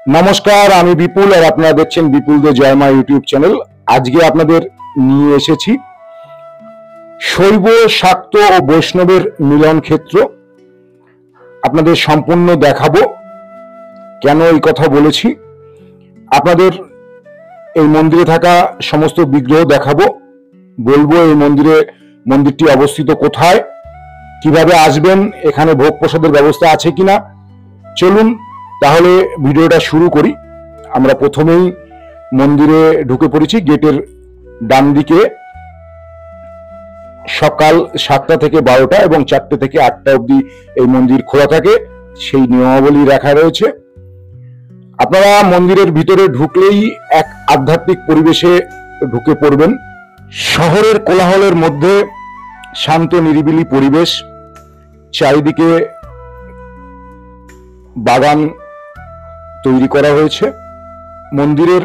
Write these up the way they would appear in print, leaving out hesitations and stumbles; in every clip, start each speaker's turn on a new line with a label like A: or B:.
A: নমস্কার, আমি বিপুল আর আপনারা দেখছেন বিপুল দে জয় মা ইউটিউব চ্যানেল। আজকে আপনাদের নিয়ে এসেছি শৈব, শাক্ত ও বৈষ্ণবের মিলন ক্ষেত্র। আপনাদের সম্পূর্ণ দেখাবো। কেন এই কথা বলেছি, আপনাদের এই মন্দিরে থাকা সমস্ত বিগ্রহ দেখাবো, বলবো এই মন্দিরটি অবস্থিত কোথায়, কিভাবে আসবেন, এখানে ভোগ প্রসাদের ব্যবস্থা আছে কিনা। চলুন তাহলে ভিডিওটা শুরু করি। আমরা প্রথমেই মন্দিরে ঢুকে পড়েছি। গেটের ডান দিকে সকাল 7টা থেকে 12টা এবং 4টে থেকে 8টা অবধি এই মন্দির খোলা থাকে, সেই নিয়মাবলী রাখা রয়েছে। আপনারা মন্দিরের ভিতরে ঢুকলেই এক আধ্যাত্মিক পরিবেশে ঢুকে পড়বেন। শহরের কোলাহলের মধ্যে শান্ত নিরিবিলি পরিবেশ, চারিদিকে বাগান তৈরি করা হয়েছে। মন্দিরের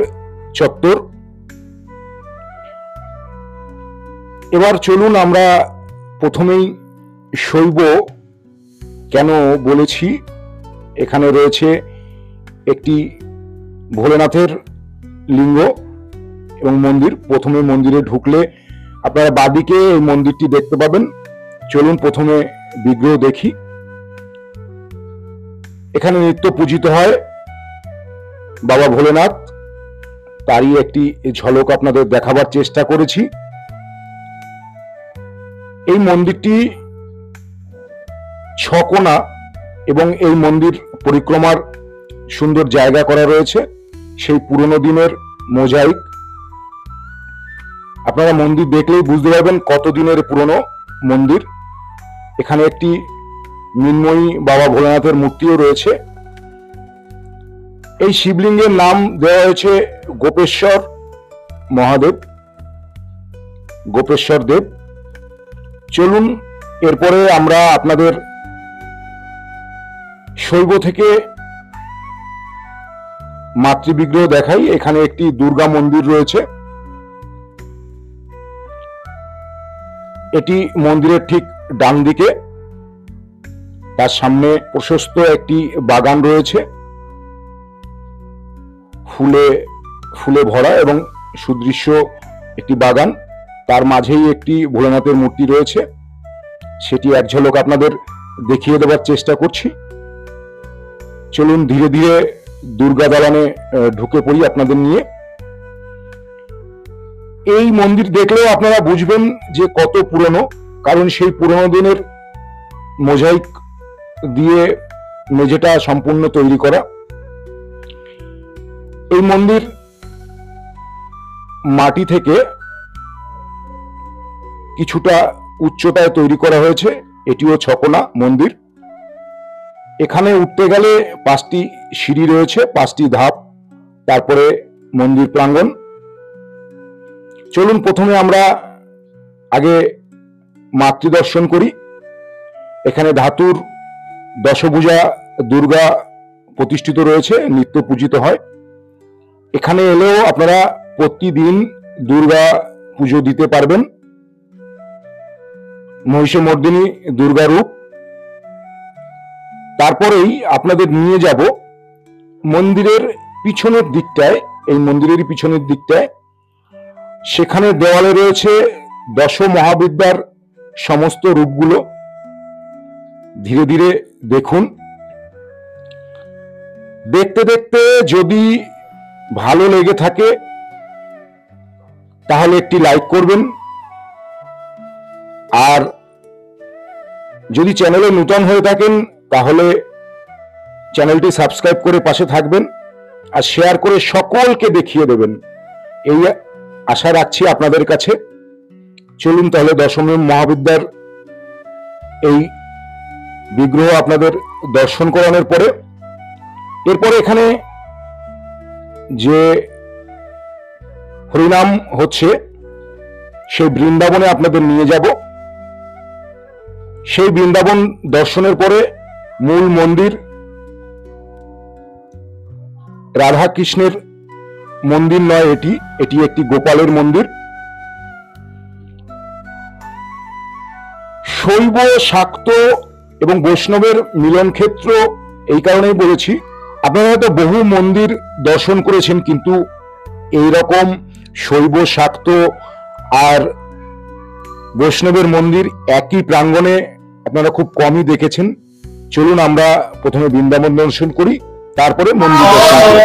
A: চত্বর। এবার চলুন আমরা প্রথমেই শৈব কেন বলেছি, এখানে রয়েছে একটি ভোলেনাথের লিঙ্গ এবং মন্দির। প্রথমে মন্দিরে ঢুকলে আপনারা বাদিকে এই মন্দিরটি দেখতে পাবেন। চলুন প্রথমে বিগ্রহ দেখি। এখানে নিত্য পূজিত হয় বাবা ভোলেনাথ, তারই একটি ঝলক আপনাদের দেখাবার চেষ্টা করেছি। এই মন্দিরটি 6 কোণা এবং এই মন্দির পরিক্রমার সুন্দর জায়গা করা রয়েছে, সেই পুরনো দিনের মোজাইক। আপনারা মন্দির দেখলেই বুঝতে পারবেন কত দিনের পুরনো মন্দির। এখানে একটি মৃন্ময়ী বাবা ভোলেনাথের মূর্তিও রয়েছে। এই শিবলিঙ্গের নাম দেওয়া হয়েছে গোপেশ্বর মহাদেব, গোপেশ্বর দেব। চলুন এরপরে আমরা আপনাদের শৈব থেকে মাতৃবিগ্রহ দেখাই। এখানে একটি দুর্গা মন্দির রয়েছে। এটি মন্দিরের ঠিক ডান দিকে, তার সামনে প্রশস্ত একটি বাগান রয়েছে, ফুলে ভরা এবং সুদৃশ্য একটি বাগান। তার মাঝেই একটি ভোলেনাথের মূর্তি রয়েছে, সেটি এক ঝলক আপনাদের দেখিয়ে দেওয়ার চেষ্টা করছি। চলুন ধীরে ধীরে দুর্গা দালানে ঢুকে পড়ি আপনাদের নিয়ে। এই মন্দির দেখলেও আপনারা বুঝবেন যে কত পুরনো, কারণ সেই পুরনো দিনের মোজাইক দিয়ে মেঝেটা সম্পূর্ণ তৈরি করা। এই মন্দির মাটি থেকে কিছুটা উচ্চতায় তৈরি করা হয়েছে। এটিও 6 কোণা মন্দির। এখানে উঠতে গেলে 5টি সিঁড়ি রয়েছে, 5টি ধাপ, তারপরে মন্দির প্রাঙ্গণ। চলুন প্রথমে আমরা আগে মাতৃদর্শন করি। এখানে ধাতুর দশভুজা দুর্গা প্রতিষ্ঠিত রয়েছে, নিত্য পূজিত হয়। এখানে এলেও আপনারা প্রতিদিন দুর্গা পুজো দিতে পারবেন। মহিষমর্দিনী দুর্গা রূপ। তারপরেই আপনাদের নিয়ে যাব মন্দিরের পিছনের দিকটায়। এই মন্দিরের পিছনের দিকটায় সেখানে দেওয়ালে রয়েছে দশ মহাবিদ্যার সমস্ত রূপগুলো। ধীরে ধীরে দেখুন। দেখতে দেখতে যদি ভালো লেগে থাকে তাহলে একটি লাইক করবেন, আর যদি চ্যানেলে নতুন হয়ে থাকেন তাহলে চ্যানেলটি সাবস্ক্রাইব করে পাশে থাকবেন আর শেয়ার করে সকলকে দেখিয়ে দেবেন, এই আশা রাখছি আপনাদের কাছে। চলুন তাহলে দশম মহাবিদ্যার এই বিগ্রহ আপনাদের দর্শন করানোর পরে এরপরে এখানে যে হরিনাম হচ্ছে সেই বৃন্দাবনে আপনাদের নিয়ে যাব। সেই বৃন্দাবন দর্শনের পরে মূল মন্দির, রাধা কৃষ্ণের মন্দির নয়, এটি একটি গোপালের মন্দির। শৈব, শাক্ত এবং বৈষ্ণবের মিলন ক্ষেত্র এই কারণেই বলেছি, আপনারা হয়তো বহু মন্দির দর্শন করেছেন, কিন্তু এইরকম শৈব, শাক্ত আর বৈষ্ণবের মন্দির একই প্রাঙ্গণে আপনারা খুব কমই দেখেছেন। চলুন আমরা প্রথমে বৃন্দাবন দর্শন করি, তারপরে মন্দির দর্শন করি।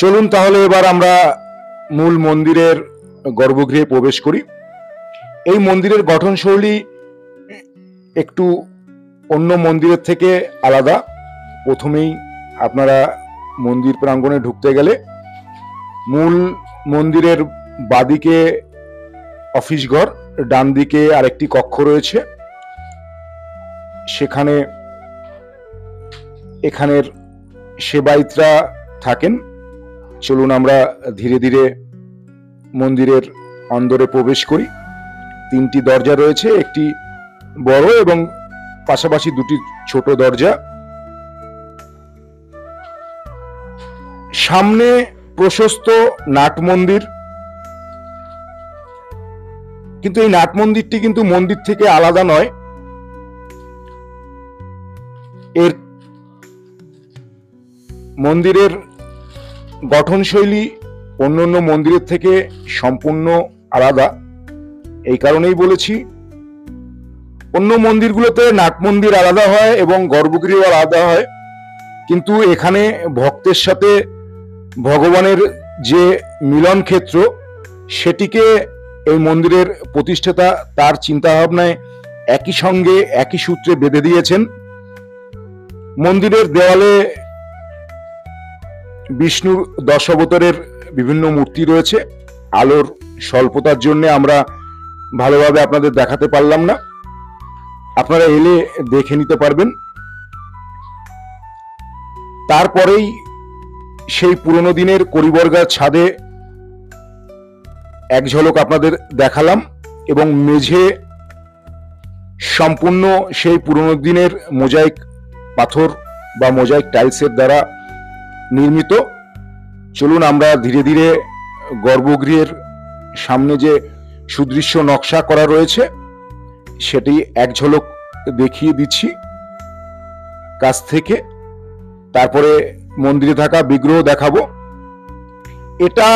A: চলুন তাহলে এবার আমরা মূল মন্দিরের গর্ভগৃহে প্রবেশ করি। এই মন্দিরের গঠনশৈলী একটু অন্য মন্দিরের থেকে আলাদা। প্রথমেই আপনারা মন্দির প্রাঙ্গণে ঢুকতে গেলে মূল মন্দিরের বাদিকে অফিস ঘর, ডান দিকে আরেকটি কক্ষ রয়েছে। সেখানে এখানের সেবায়িতরা থাকেন। চলুন আমরা ধীরে ধীরে মন্দিরের অন্দরে প্রবেশ করি। তিনটি দরজা রয়েছে, একটি বড় এবং পাশাপাশি দুটি ছোট দরজা। সামনে প্রশস্ত নাট মন্দির, কিন্তু এই নাট মন্দিরটি কিন্তু মন্দির থেকে আলাদা নয়। এর মন্দিরের গঠনশৈলী অন্যান্য মন্দিরের থেকে সম্পূর্ণ আলাদা। এই কারণেই বলেছি, অন্য মন্দিরগুলোতে নাট মন্দির আলাদা হয় এবং গর্ভগৃহ আলাদা হয়, কিন্তু এখানে ভক্তের সাথে ভগবানের যে মিলন ক্ষেত্র, সেটিকে এই মন্দিরের প্রতিষ্ঠাতা তার চিন্তা ভাবনায় একই সঙ্গে একই সূত্রে বেঁধে দিয়েছেন। মন্দিরের দেওয়ালে বিষ্ণুর দশাবতারের বিভিন্ন মূর্তি রয়েছে। আলোর স্বল্পতার জন্য আমরা ভালোভাবে আপনাদের দেখাতে পারলাম না, আপনারা এলে দেখে নিতে পারবেন। তারপরেই সেই পুরনো দিনের করিবর্গার ছাদে এক ঝলক আপনাদের দেখালাম, এবং মেঝে সম্পূর্ণ সেই পুরনো দিনের মোজাইক পাথর বা মোজাইক টাইলসের দ্বারা নির্মিত। চলুন আমরা ধীরে ধীরে গর্ভগৃহের সামনে যে সুদৃশ্য নকশা করা রয়েছে সেটি এক ঝলক দেখিয়ে দিচ্ছি কাছ থেকে, তারপরে মন্দিরে থাকা বিগ্রহ দেখাবো। এটা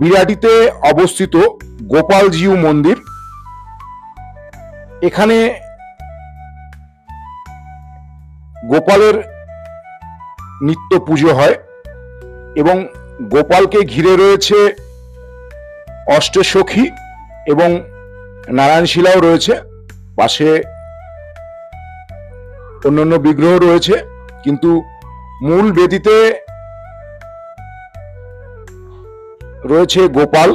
A: বিরাটিতে অবস্থিত গোপালজিউ মন্দির। এখানে গোপালের নিত্য পুজো হয় এবং গোপালকে ঘিরে রয়েছে অষ্টসখী এবং নারায়ণশিলাও রয়েছে, পাশে অন্যান্য বিগ্রহ রয়েছে, কিন্তু মূল বেদিতে রয়েছে গোপাল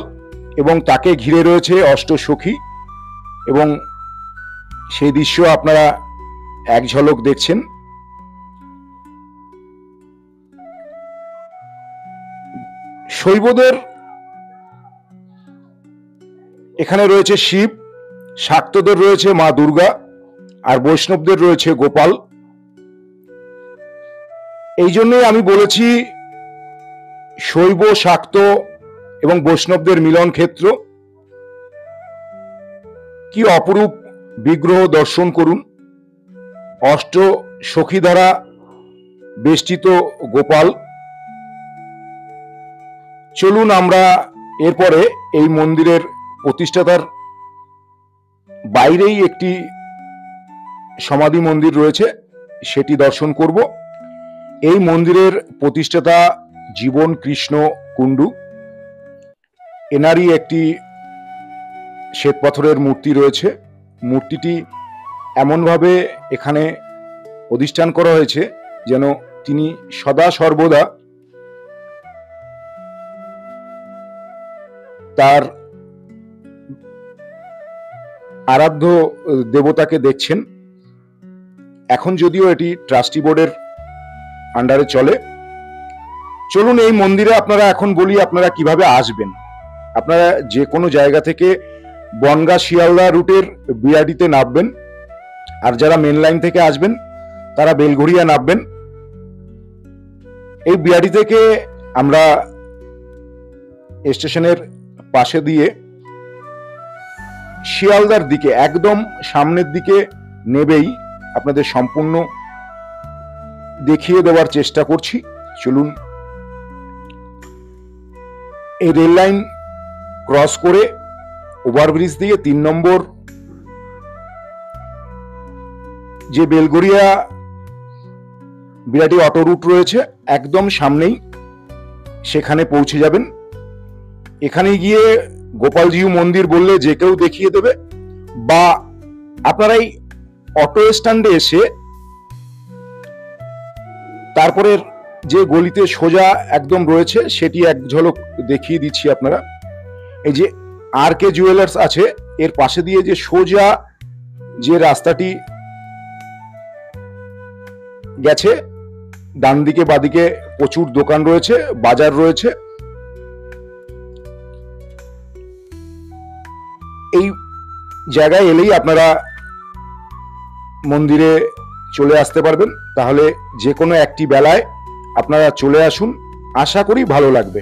A: এবং তাকে ঘিরে রয়েছে অষ্টসখী, এবং সেই দৃশ্য আপনারা এক ঝলক দেখছেন। শৈবদের এখানে রয়েছে শিব, শাক্তদের রয়েছে মা দুর্গা, আর বৈষ্ণবদের রয়েছে গোপাল। এই জন্যই আমি বলেছি শৈব, শাক্ত এবং বৈষ্ণবদের মিলন ক্ষেত্র। কি অপরূপ বিগ্রহ দর্শন করুন, অষ্ট সখী দ্বারা বেষ্টিত গোপাল। চলুন আমরা এরপরে এই মন্দিরের প্রতিষ্ঠাতার বাইরেই একটি সমাধি মন্দির রয়েছে, সেটি দর্শন করব। এই মন্দিরের প্রতিষ্ঠাতা জীবন কৃষ্ণ কুণ্ডু, এনারই একটি শ্বেতপাথরের মূর্তি রয়েছে। মূর্তিটি এমনভাবে এখানে অধিষ্ঠান করা হয়েছে যেন তিনি সদা সর্বদা তার আরাধ্য দেবতাকে দেখছেন। এখন যদিও এটি ট্রাস্টি বোর্ডের আন্ডারে চলে। চলুন এই মন্দিরে আপনারা এখন বলি আপনারা কিভাবে আসবেন। আপনারা যে কোনো জায়গা থেকে বনগাঁ শিয়ালদা রুটের বিআরটিতে নামবেন, আর যারা মেন লাইন থেকে আসবেন তারা বেলঘড়িয়া নামবেন। এই বিআরটি থেকে আমরা স্টেশনের পাশে দিয়ে শিয়ালদার দিকে একদম সামনের দিকে নেবেই আপনাদের সম্পূর্ণ দেখিয়ে দেওয়ার চেষ্টা করছি। চলুন এই রেল লাইন ক্রস করে ওভারব্রিজ দিয়ে 3 নম্বর যে বেলঘড়িয়া বিরাটি অটো রুট রয়েছে একদম সামনেই, সেখানে পৌঁছে যাবেন। এখানে গিয়ে গোপালজিউ মন্দির বললে যে কেউ দেখিয়ে দেবে, বা আপনারা এই অটো স্ট্যান্ডে এসে তারপরে যে গলিতে সোজা একদম রয়েছে সেটি এক ঝলক দেখিয়ে দিচ্ছি আপনারা। এই যে আর কে জুয়েলার্স আছে, এর পাশে দিয়ে যে সোজা যে রাস্তাটি গেছে, ডান দিকে বাদিকে প্রচুর দোকান রয়েছে, বাজার রয়েছে। এই জায়গায় এলেই আপনারা মন্দিরে চলে আসতে পারবেন। তাহলে যে কোনো একটি বেলায় আপনারা চলে আসুন, আশা করি ভালো লাগবে।